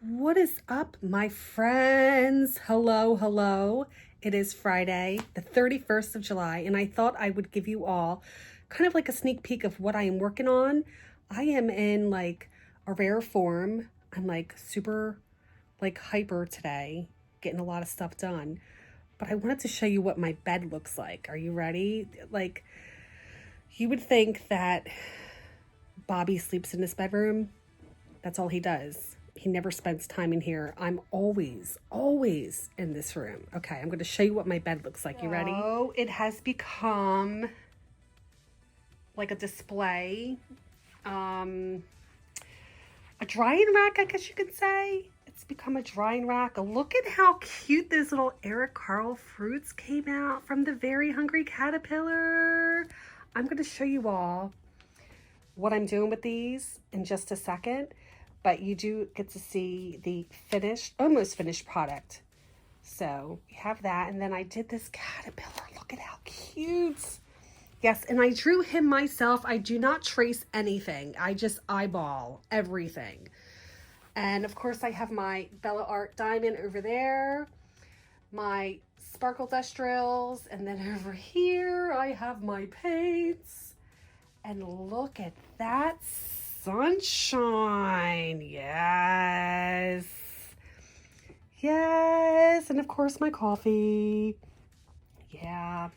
What is up, my friends? Hello, hello. It is Friday, the 31st of July, and I thought I would give you all kind of like a sneak peek of what I am working on. I am in like a rare form. I'm like super like hyper today, getting a lot of stuff done. But I wanted to show you what my bed looks like. Are you ready? Like, you would think that Bobby sleeps in this bedroom. That's all he does. He never spends time in here. I'm always in this room. Okay, I'm going to show you what my bed looks like. You ready? Oh, it has become like a display. A drying rack, I guess you could say. It's become a drying rack. Look at how cute those little Eric Carle fruits came out from the Very Hungry Caterpillar. I'm going to show you all what I'm doing with these in just a second, but you do get to see the finished, almost finished product. So you have that, and then I did this caterpillar. Look at how cute. Yes, and I drew him myself. I do not trace anything. I just eyeball everything. And of course I have my Bella Art diamond over there, my sparkle dust drills, and then over here I have my paints. And look at that sunshine. Yes. Yes. And of course my coffee. Yeah.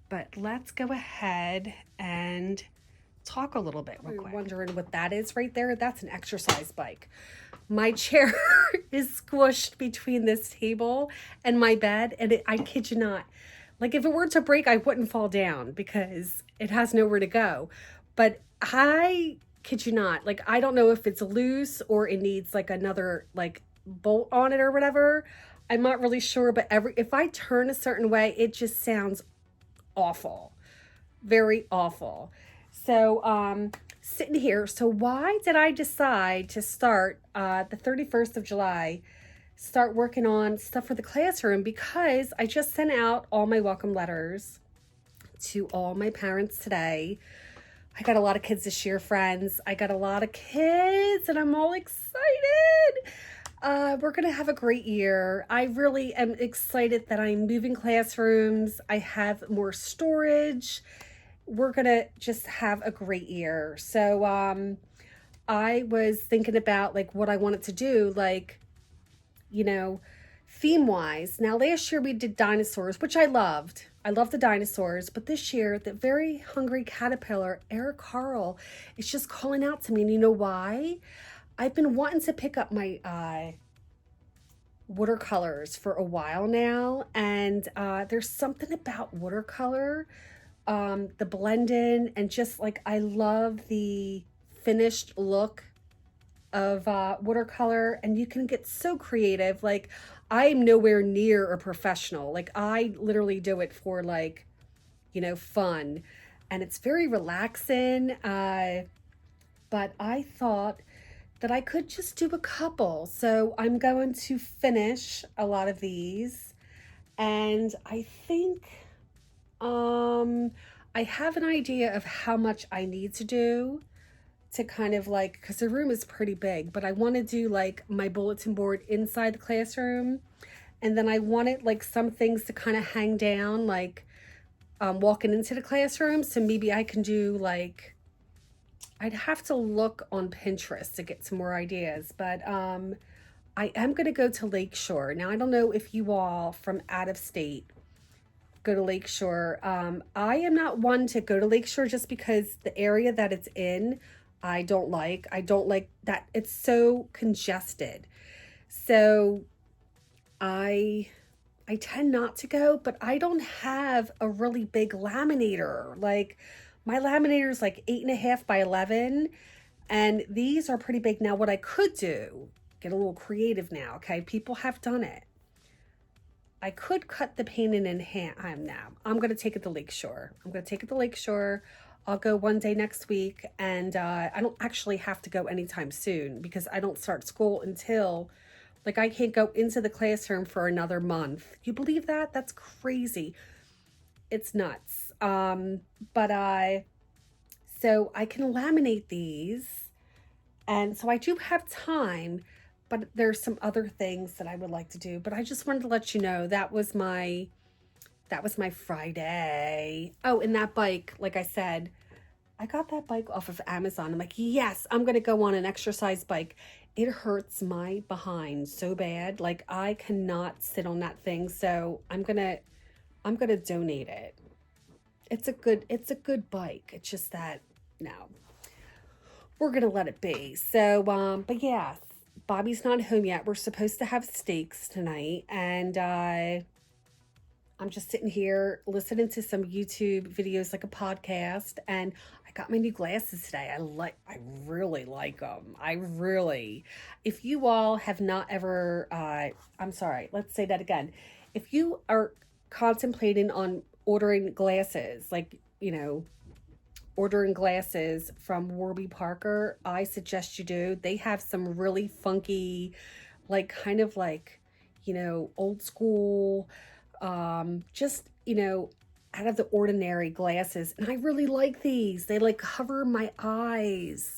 But let's go ahead and talk a little bit real quick. You're wondering what that is right there? That's an exercise bike. My chair is squished between this table and my bed, and I kid you not, like if it were to break, I wouldn't fall down because it has nowhere to go. But I kid you not, like I don't know if it's loose or it needs like another like bolt on it or whatever. I'm not really sure, but if I turn a certain way, it just sounds awful. Very awful. So sitting here, so why did I decide to start the 31st of July, start working on stuff for the classroom? Because I just sent out all my welcome letters to all my parents today. I got a lot of kids this year, friends. I got a lot of kids and I'm all excited. We're going to have a great year. I really am excited that I'm moving classrooms. I have more storage. We're going to just have a great year. So I was thinking about like what I wanted to do, like, you know, theme wise. Now, last year we did dinosaurs, which I loved. I love the dinosaurs. But this year, the Very Hungry Caterpillar, Eric Carle, is just calling out to me. And you know why? I've been wanting to pick up my watercolors for a while now. And there's something about watercolor, the blend in, and just like I love the finished look of watercolor, and you can get so creative. Like I am nowhere near a professional. Like I literally do it for like, you know, fun, and it's very relaxing. But I thought that I could just do a couple. So I'm going to finish a lot of these, and I think I have an idea of how much I need to do to kind of like, because the room is pretty big, but I want to do like my bulletin board inside the classroom. And then I wanted like some things to kind of hang down, like walking into the classroom. So maybe I can do like, I'd have to look on Pinterest to get some more ideas, but I am going to go to Lakeshore. Now, I don't know if you all from out of state go to Lakeshore. I am not one to go to Lakeshore just because the area that it's in, I don't like that it's so congested. So I tend not to go, but I don't have a really big laminator. Like my laminator is like 8.5 by 11, and these are pretty big. Now, what I could do, get a little creative now, okay? People have done it. I could cut the painting in half. I'm going to take it to Lakeshore. I'll go one day next week, and I don't actually have to go anytime soon because I don't start school until, like, I can't go into the classroom for another month. You believe that? That's crazy. It's nuts. So I can laminate these, and so I do have time, but there's some other things that I would like to do. But I just wanted to let you know that was my Friday. Oh, and that bike, like I said, I got that bike off of Amazon. I'm like, yes, I'm going to go on an exercise bike. It hurts my behind so bad. Like I cannot sit on that thing. So I'm going to donate it. It's a good bike. It's just that, no, we're going to let it be. So, but yeah, Bobby's not home yet. We're supposed to have steaks tonight. And, I'm just sitting here listening to some YouTube videos, like a podcast, and I got my new glasses today. I really like them. If you all have not ever, I'm sorry, let's say that again. If you are contemplating on ordering glasses, like, ordering glasses from Warby Parker, I suggest you do. They have some really funky, like kind of like, old school, just, out of the ordinary glasses. And I really like these. They like cover my eyes.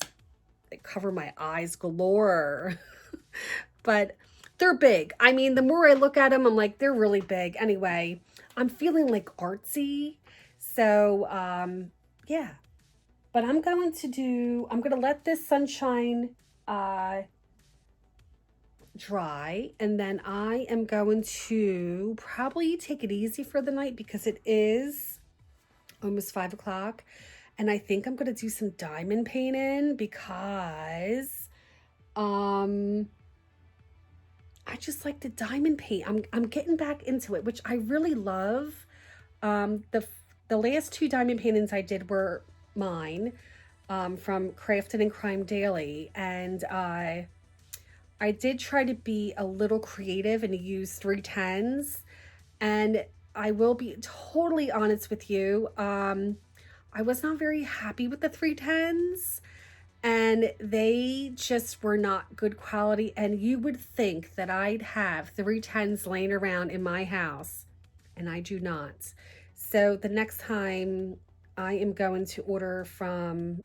They cover my eyes galore. But they're big. I mean, the more I look at them, I'm like, they're really big. Anyway, I'm feeling like artsy. So, yeah. But I'm going to let this sunshine, dry, and then I am going to probably take it easy for the night because it is almost 5 o'clock, and I think I'm going to do some diamond painting because I just like to diamond paint. I'm getting back into it, which I really love. The last 2 diamond paintings I did were mine, from Crafted and Crime Daily, and I did try to be a little creative and use 310s, and I will be totally honest with you. I was not very happy with the 310s, and they just were not good quality. And you would think that I'd have 310s laying around in my house, and I do not. So the next time I am going to order from,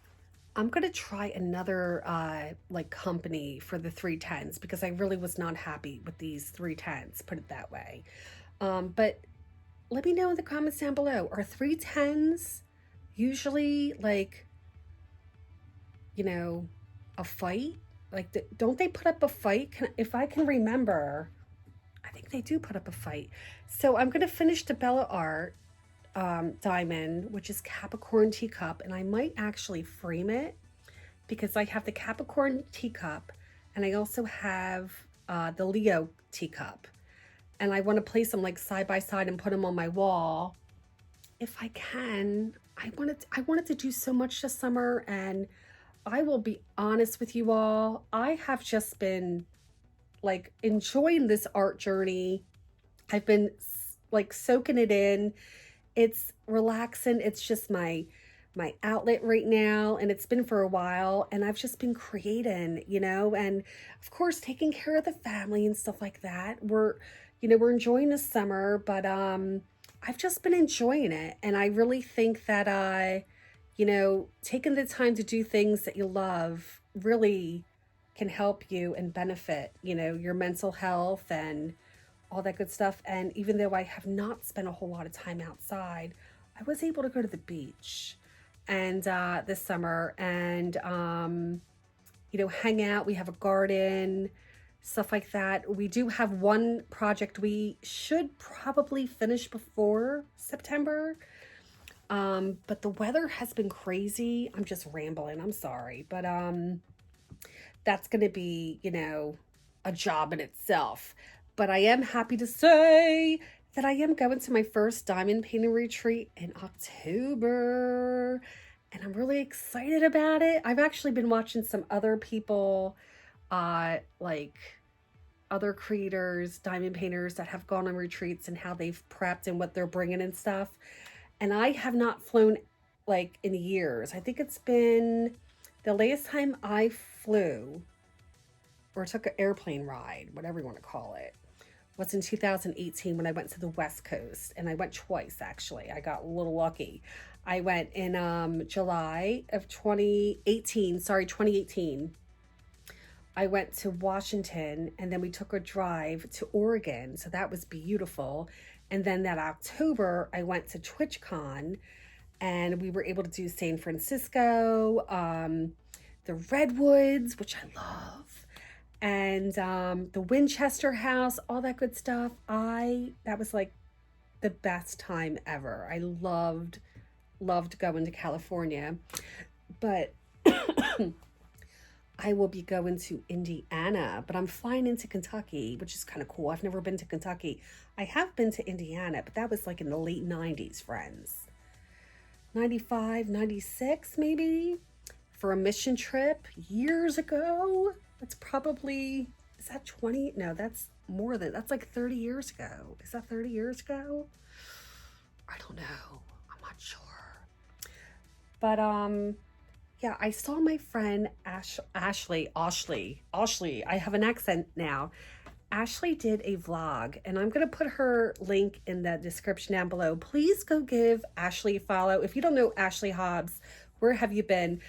I'm going to try another like company for the 310s because I really was not happy with these 310s, put it that way. But let me know in the comments down below. Are 310s usually like, a fight? Like, don't they put up a fight? If I can remember, I think they do put up a fight. So I'm going to finish the Bella Art diamond, which is Capricorn teacup, and I might actually frame it because I have the Capricorn teacup and I also have the Leo teacup, and I want to place them like side by side and put them on my wall if I can. I wanted to do so much this summer, and I will be honest with you all, I have just been like enjoying this art journey. I've been like soaking it in. It's relaxing. It's just my outlet right now, and it's been for a while, and I've just been creating, and of course taking care of the family and stuff like that. We're enjoying the summer, but I've just been enjoying it, and I really think that taking the time to do things that you love really can help you and benefit, your mental health and all that good stuff. And even though I have not spent a whole lot of time outside, I was able to go to the beach and this summer and hang out. We have a garden, stuff like that. We do have one project we should probably finish before September, but the weather has been crazy. I'm just rambling, I'm sorry, but that's gonna be a job in itself. But I am happy to say that I am going to my first diamond painting retreat in October, and I'm really excited about it. I've actually been watching some other people, like other creators, diamond painters that have gone on retreats and how they've prepped and what they're bringing and stuff. And I have not flown like in years. I think it's been the last time I flew or took an airplane ride, whatever you want to call it, was in 2018 when I went to the West Coast, and I went twice actually. I got a little lucky. I went in July of 2018. I went to Washington, and then we took a drive to Oregon. So that was beautiful. And then that October, I went to TwitchCon, and we were able to do San Francisco, the Redwoods, which I love, and the Winchester House, all that good stuff. That was like the best time ever. I loved going to California. But I will be going to Indiana, but I'm flying into Kentucky, which is kind of cool. I've never been to Kentucky. I have been to Indiana, but that was like in the late 90s, friends. 95, 96 maybe, for a mission trip years ago. That's probably, is that 20? No, that's more than, that's like 30 years ago. Is that 30 years ago? I don't know. I'm not sure. But yeah, I saw my friend Ashley. I have an accent now. Ashley did a vlog, and I'm going to put her link in the description down below. Please go give Ashley a follow. If you don't know Ashley Hobbs, where have you been?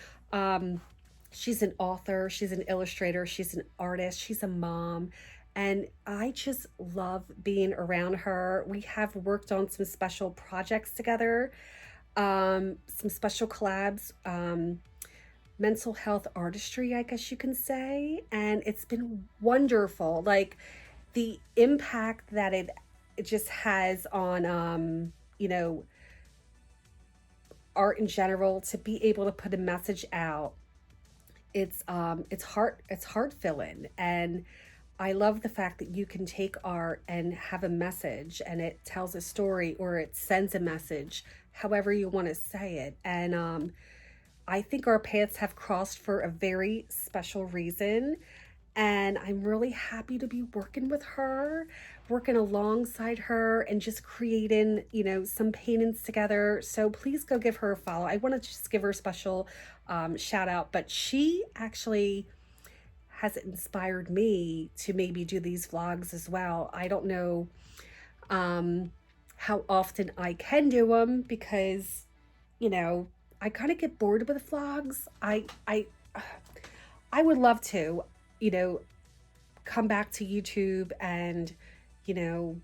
She's an author, she's an illustrator, she's an artist, she's a mom, and I just love being around her. We have worked on some special projects together, some special collabs, mental health artistry, I guess you can say, and it's been wonderful. Like the impact that it just has on you know, art in general, to be able to put a message out. It's heart filling, and I love the fact that you can take art and have a message, and it tells a story, or it sends a message, however you want to say it. And I think our paths have crossed for a very special reason, and I'm really happy to be working with her, working alongside her, and just creating, you know, some paintings together. So please go give her a follow. I want to just give her a special shout out, but she actually has inspired me to maybe do these vlogs as well. I don't know how often I can do them, because, you know, I kind of get bored with vlogs. I would love to, you know, come back to YouTube and, you know,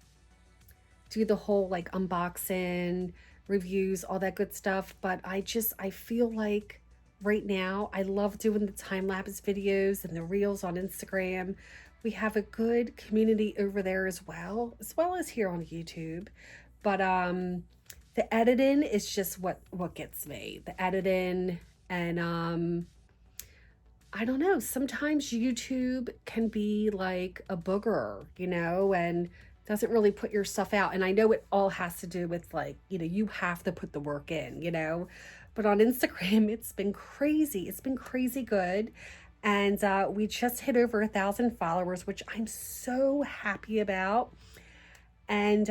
do the whole like unboxing, reviews, all that good stuff. But I feel like right now I love doing the time-lapse videos and the reels on Instagram. We have a good community over there as well as here on YouTube. But the editing is just what gets me. The editing, and I don't know, sometimes YouTube can be like a booger, you know, and doesn't really put your stuff out. And I know it all has to do with, like, you know, you have to put the work in, you know. But on Instagram, it's been crazy. It's been crazy good. And we just hit over 1,000 followers, which I'm so happy about. And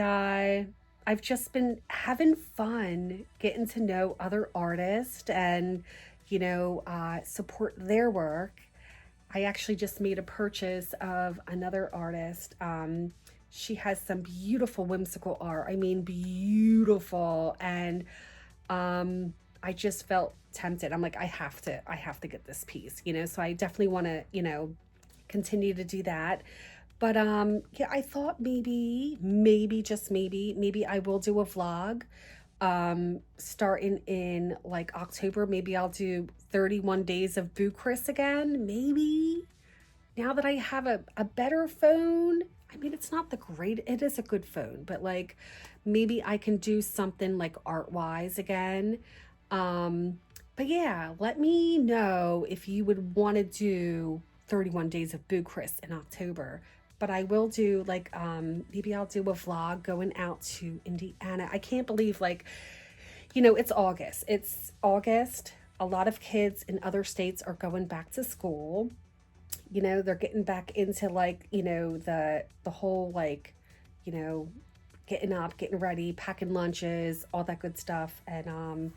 I've just been having fun getting to know other artists and, you know, support their work. I actually just made a purchase of another artist. She has some beautiful whimsical art. I mean, beautiful. And I just felt tempted. I'm like, I have to get this piece, you know. So I definitely want to, you know, continue to do that. But yeah, I thought maybe I will do a vlog starting in like October. Maybe I'll do 31 days of Bucharest again, maybe, now that I have a better phone. I mean, it's not the great, it is a good phone, but like maybe I can do something like art-wise again. But yeah, let me know if you would want to do 31 days of Bucharest in October. But I will do like, maybe I'll do a vlog going out to Indiana. I can't believe, like, you know, it's August. A lot of kids in other states are going back to school. You know, they're getting back into, like, you know, the whole, like, you know, getting up, getting ready, packing lunches, all that good stuff. And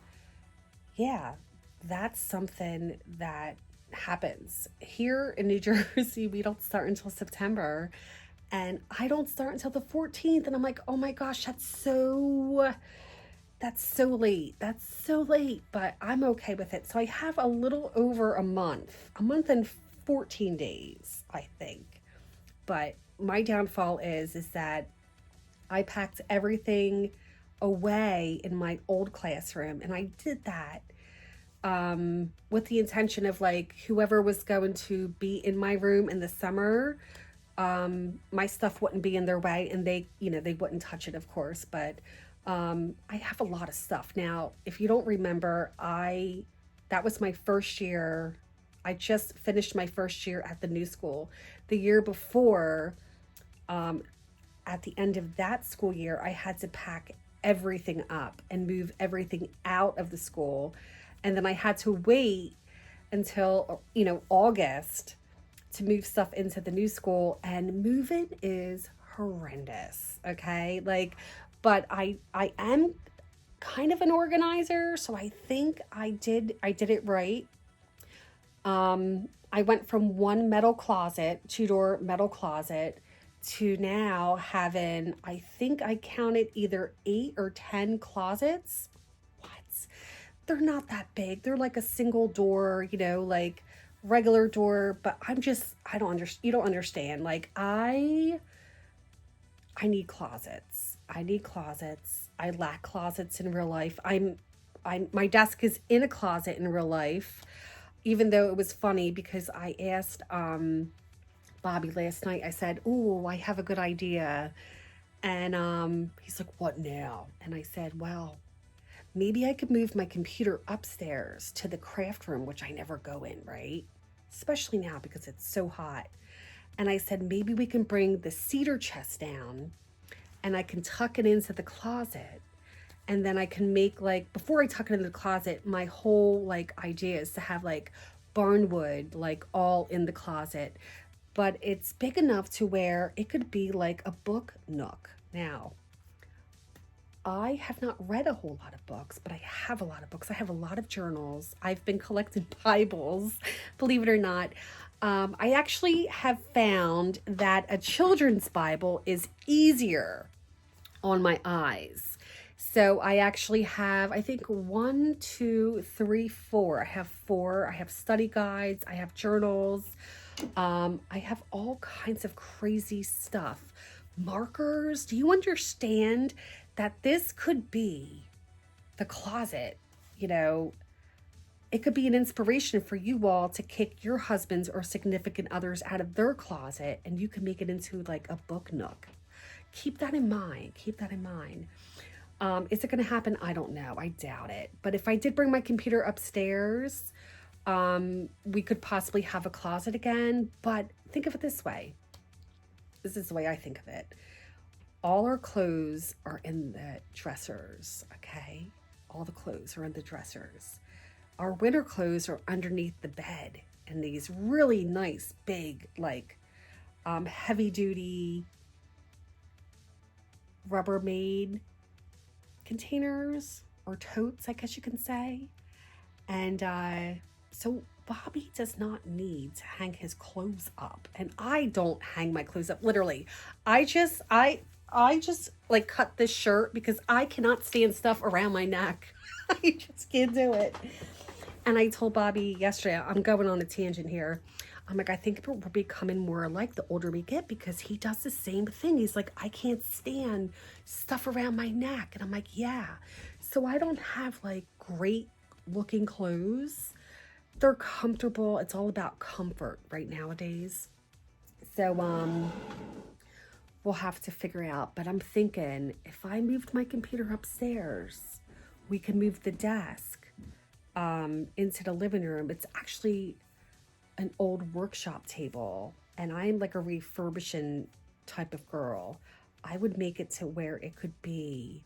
yeah, that's something that happens here in New Jersey. We don't start until September, and I don't start until the 14th. And I'm like, oh my gosh, that's so late, but I'm okay with it. So I have a little over a month and 14 days, I think. But my downfall is that I packed everything away in my old classroom, and I did that with the intention of like whoever was going to be in my room in the summer, my stuff wouldn't be in their way, and they, you know, they wouldn't touch it, of course. But I have a lot of stuff now. If you don't remember, that was my first year. I just finished my first year at the new school. The year before, at the end of that school year, I had to pack everything up and move everything out of the school. And then I had to wait until, you know, August to move stuff into the new school. And moving is horrendous. Okay. Like, but I am kind of an organizer. So I think I did it right. I went from one metal closet, 2-door metal closet, to now having, I think I counted either 8 or 10 closets. What? They're not that big. They're like a single door, you know, like regular door. But I don't understand. You don't understand. Like I need closets. I need closets. I lack closets in real life. My desk is in a closet in real life, even though it was funny because I asked, Bobby last night. I said, "Ooh, I have a good idea." And he's like, "What now?" And I said, "Well, maybe I could move my computer upstairs to the craft room, which I never go in, right? Especially now because it's so hot." And I said, "Maybe we can bring the cedar chest down and I can tuck it into the closet. And then I can make, like, before I tuck it into the closet, my whole like idea is to have like barnwood like all in the closet. But it's big enough to where it could be like a book nook." Now, I have not read a whole lot of books, but I have a lot of books. I have a lot of journals. I've been collecting Bibles, believe it or not. I actually have found that a children's Bible is easier on my eyes. So I actually have, I think 1, 2, 3, 4. I have 4. I have study guides. I have journals. I have all kinds of crazy stuff. Markers. Do you understand that this could be the closet? You know, it could be an inspiration for you all to kick your husbands or significant others out of their closet, and you can make it into like a book nook. Keep that in mind. Keep that in mind. Is it going to happen? I don't know. I doubt it. But if I did bring my computer upstairs, we could possibly have a closet again. But think of it this way. This is the way I think of it. All our clothes are in the dressers, okay? All the clothes are in the dressers. Our winter clothes are underneath the bed in these really nice, big, like, heavy duty Rubbermaid containers or totes, I guess you can say. And so Bobby does not need to hang his clothes up, and I don't hang my clothes up. Literally, I just like cut this shirt because I cannot stand stuff around my neck. I just can't do it. And I told Bobby yesterday, I'm going on a tangent here. I'm like, I think we're becoming more alike the older we get, because he does the same thing. He's like, I can't stand stuff around my neck. And I'm like, yeah. So I don't have like great looking clothes. They're comfortable. It's all about comfort right nowadays. So we'll have to figure out. But I'm thinking if I moved my computer upstairs, we can move the desk into the living room. It's actually an old workshop table, and I'm like a refurbishing type of girl. I would make it to where it could be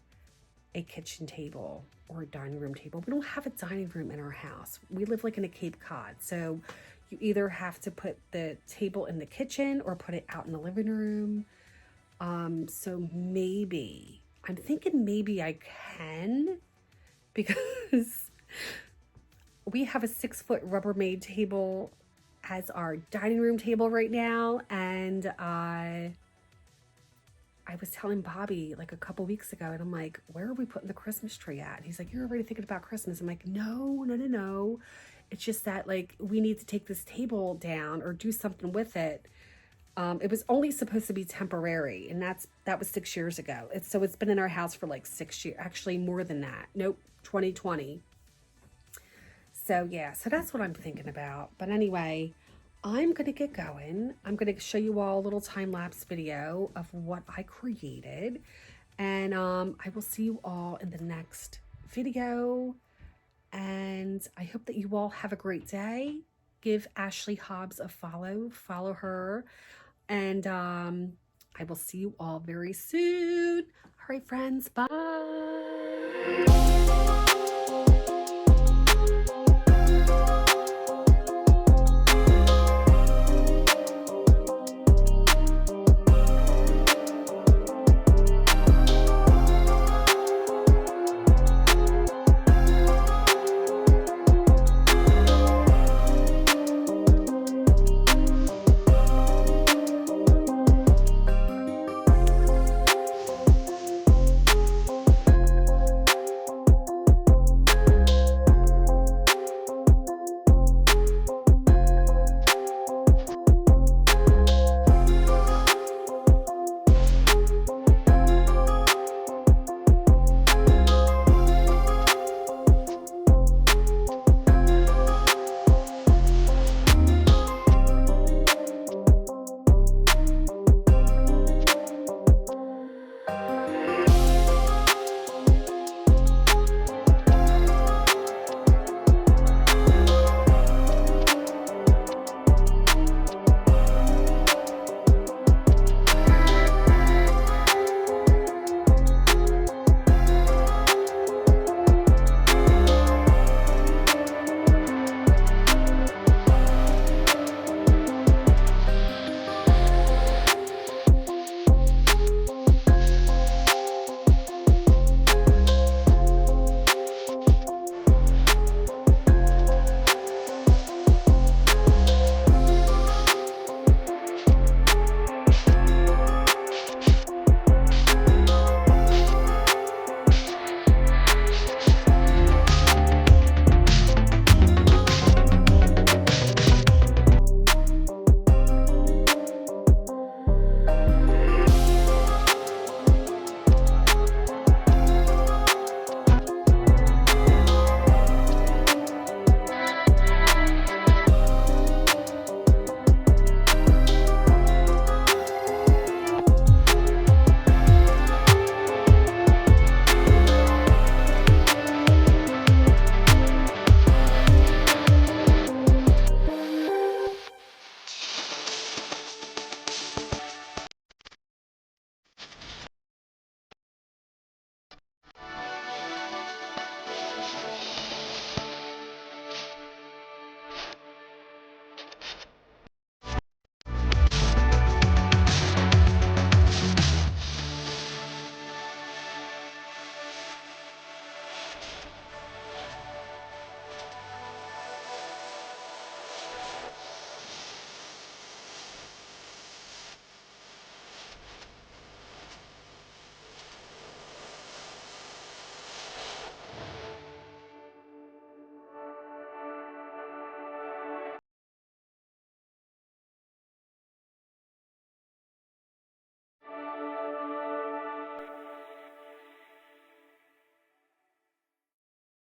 a kitchen table or a dining room table. We don't have a dining room in our house. We live like in a Cape Cod, so you either have to put the table in the kitchen or put it out in the living room. So maybe I'm thinking maybe I can, because we have a 6-foot Rubbermaid table as our dining room table right now. And I was telling Bobby like a couple weeks ago, and I'm like, where are we putting the Christmas tree at? And he's like, you're already thinking about Christmas. I'm like, no. It's just that, like, we need to take this table down or do something with it. It was only supposed to be temporary, and that was 6 years ago. So it's been in our house for like 6 years, actually more than that. Nope, 2020. So yeah, so that's what I'm thinking about. But anyway, I'm gonna get going. I'm gonna show you all a little time-lapse video of what I created, and I will see you all in the next video. And I hope that you all have a great day. Give Ashley Hobbs a follow her. And I will see you all very soon. All right, friends, bye.